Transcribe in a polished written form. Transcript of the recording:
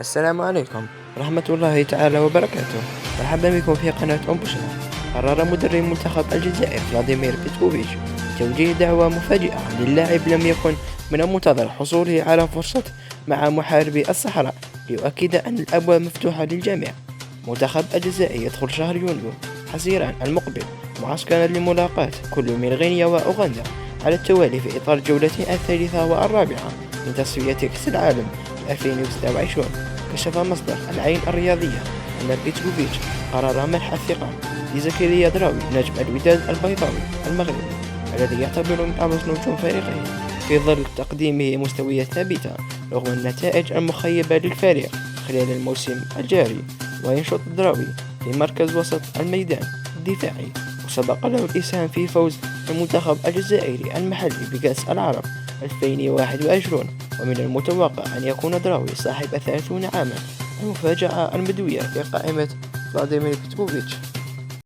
السلام عليكم ورحمة الله تعالى وبركاته. مرحبا بكم في قناة أم بشرى. قرر مدرب منتخب الجزائر فلاديمير بيتكوفيتش توجيه دعوة مفاجئة للاعب لم يكن من المنتظر حصوله على فرصة مع محاربي الصحراء، ليؤكد أن الأبواب مفتوحة للجميع. منتخب الجزائر يدخل شهر يونيو حزيران المقبل معسكرا لملاقاة كل من غينيا وأوغندا على التوالي في إطار الجولة الثالثة والرابعة من تصفية كأس العالم 2026. كشف مصدر العين الرياضية أن بيتكوفيتش قرر منح الثقة لزكريا دراوي نجم الوداد البيضاوي المغربي الذي يعتبر من أبرز نجوم فريقه في ظل تقديمه مستويات ثابتة رغم النتائج المخيبة للفريق خلال الموسم الجاري. وينشط دراوي في مركز وسط الميدان الدفاعي، وسبق له الإسهام في فوز المنتخب الجزائري المحلي بكأس العرب 2021. ومن المتوقع أن يكون دراوي صاحب 30 عاما، المفاجأة المدوية في قائمة فلاديمير بيتكوفيتش.